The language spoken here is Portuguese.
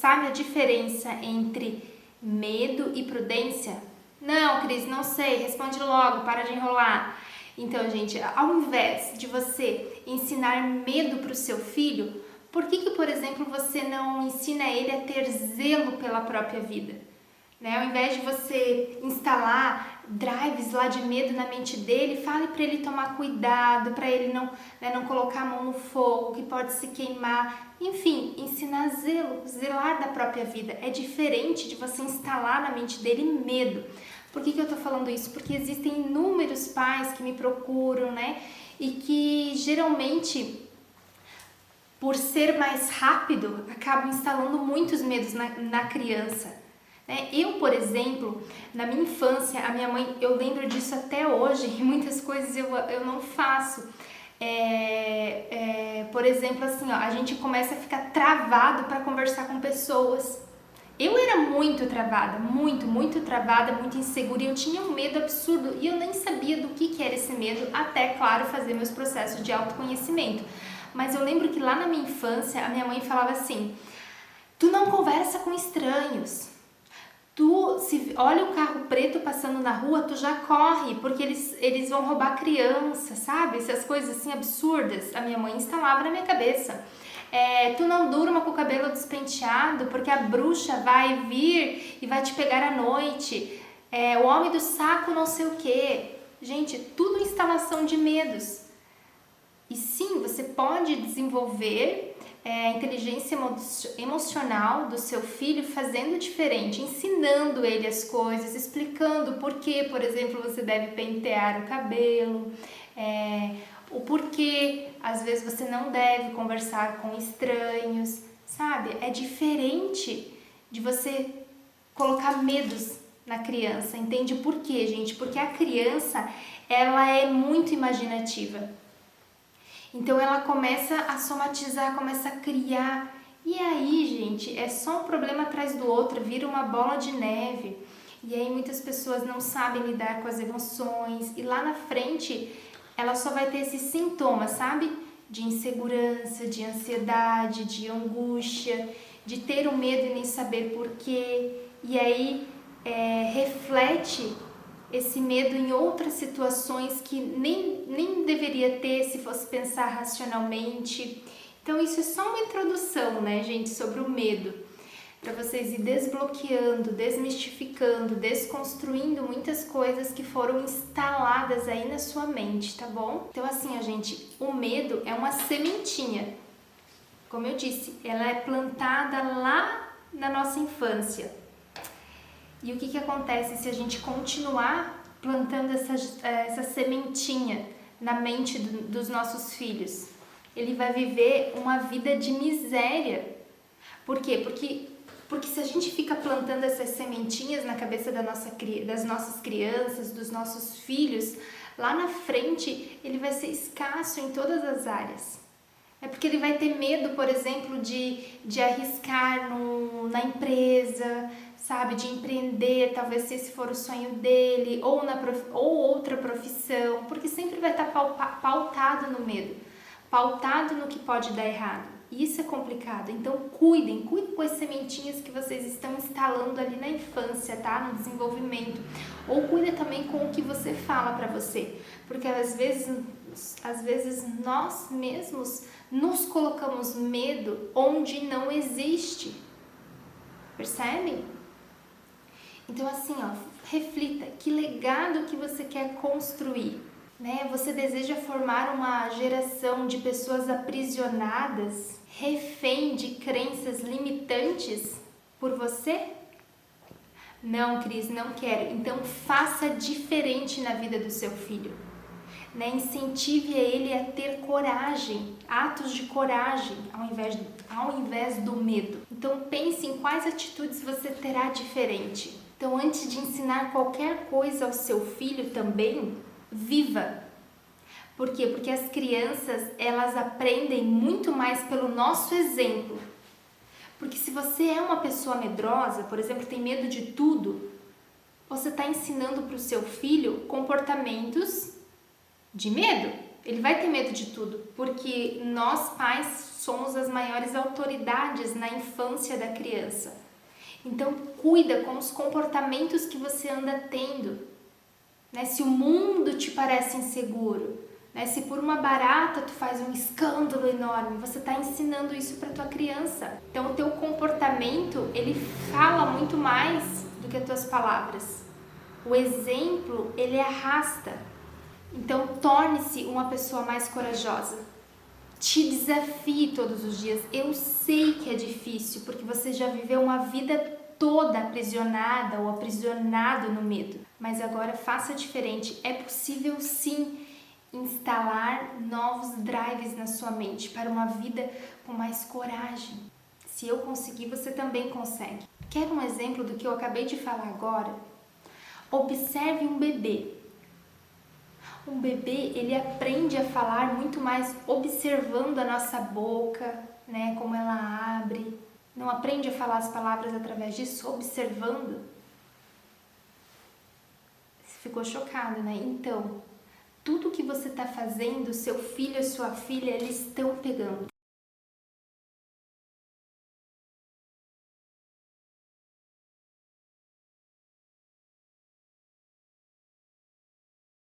sabe a diferença entre medo e prudência? Não, Cris, não sei, responde logo, para de enrolar. Então, gente, ao invés de você ensinar medo para o seu filho, por que, por exemplo, você não ensina ele a ter zelo pela própria vida? Né? Ao invés de você instalar drives lá de medo na mente dele, fale para ele tomar cuidado, para ele não colocar a mão no fogo, que pode se queimar. Enfim, ensinar zelo, zelar da própria vida. É diferente de você instalar na mente dele medo. Por que eu tô falando isso? Porque existem inúmeros pais que me procuram, né? E que geralmente, por ser mais rápido, acabam instalando muitos medos na criança. Eu, por exemplo, na minha infância, a minha mãe, eu lembro disso até hoje, e muitas coisas eu não faço. Por exemplo, assim, ó, a gente começa a ficar travado para conversar com pessoas. Eu era muito travada, muito travada, muito insegura, e eu tinha um medo absurdo e eu nem sabia do que era esse medo, até, claro, fazer meus processos de autoconhecimento. Mas eu lembro que lá na minha infância, a minha mãe falava assim: tu não conversa com estranhos. Tu, se olha o carro preto passando na rua, tu já corre, porque eles vão roubar criança, sabe? Essas coisas assim absurdas, a minha mãe instalava na minha cabeça. Tu não durma com o cabelo despenteado, porque a bruxa vai vir e vai te pegar à noite. O homem do saco não sei o quê. Gente, tudo instalação de medos. E sim, você pode desenvolver a inteligência emocional do seu filho fazendo diferente, ensinando ele as coisas, explicando por que, por exemplo, você deve pentear o cabelo, o porquê, às vezes, você não deve conversar com estranhos, sabe? É diferente de você colocar medos na criança, entende por quê, gente? Porque a criança, ela é muito imaginativa. Então ela começa a somatizar, começa a criar. E aí, gente, é só um problema atrás do outro, vira uma bola de neve. E aí muitas pessoas não sabem lidar com as emoções. E lá na frente, ela só vai ter esses sintomas, sabe? De insegurança, de ansiedade, de angústia, de ter o medo e nem saber porquê. E aí reflete esse medo em outras situações que nem deveria ter se fosse pensar racionalmente. Então isso é só uma introdução, né, gente, sobre o medo, para vocês ir desbloqueando, desmistificando, desconstruindo muitas coisas que foram instaladas aí na sua mente, tá bom? Então assim, gente, o medo é uma sementinha. Como eu disse, ela é plantada lá na nossa infância. E o que acontece se a gente continuar plantando essa sementinha na mente dos nossos filhos? Ele vai viver uma vida de miséria. Por quê? Porque se a gente fica plantando essas sementinhas na cabeça das nossas crianças, dos nossos filhos, lá na frente ele vai ser escasso em todas as áreas. É porque ele vai ter medo, por exemplo, de arriscar na empresa, sabe, de empreender, talvez se esse for o sonho dele, ou outra profissão, porque sempre vai estar pautado no medo, pautado no que pode dar errado. Isso é complicado, então cuidem com as sementinhas que vocês estão instalando ali na infância, tá? No desenvolvimento. Ou cuida também com o que você fala pra você, porque às vezes nós mesmos nos colocamos medo onde não existe. Percebem? Então assim, ó, reflita, que legado que você quer construir, né? Você deseja formar uma geração de pessoas aprisionadas, refém de crenças limitantes por você? Não, Cris, não quero. Então faça diferente na vida do seu filho, né? Incentive ele a ter coragem, atos de coragem, ao invés do medo. Então pense em quais atitudes você terá diferente. Então, antes de ensinar qualquer coisa ao seu filho também, viva. Por quê? Porque as crianças, elas aprendem muito mais pelo nosso exemplo. Porque se você é uma pessoa medrosa, por exemplo, tem medo de tudo, você está ensinando para o seu filho comportamentos de medo. Ele vai ter medo de tudo, porque nós pais somos as maiores autoridades na infância da criança. Então cuida com os comportamentos que você anda tendo, né? Se o mundo te parece inseguro, né? Se por uma barata tu faz um escândalo enorme, você está ensinando isso para tua criança. Então o teu comportamento, ele fala muito mais do que as tuas palavras. O exemplo, ele arrasta. Então torne-se uma pessoa mais corajosa. Te desafie todos os dias. Eu sei que é difícil, porque você já viveu uma vida toda aprisionada ou aprisionado no medo. Mas agora faça diferente. É possível sim instalar novos drives na sua mente para uma vida com mais coragem. Se eu conseguir, você também consegue. Quer um exemplo do que eu acabei de falar agora? Observe um bebê. Um bebê, ele aprende a falar muito mais observando a nossa boca, né, como ela abre. Não aprende a falar as palavras através disso, observando. Você ficou chocado, né? Então, tudo que você está fazendo, seu filho e sua filha, eles estão pegando.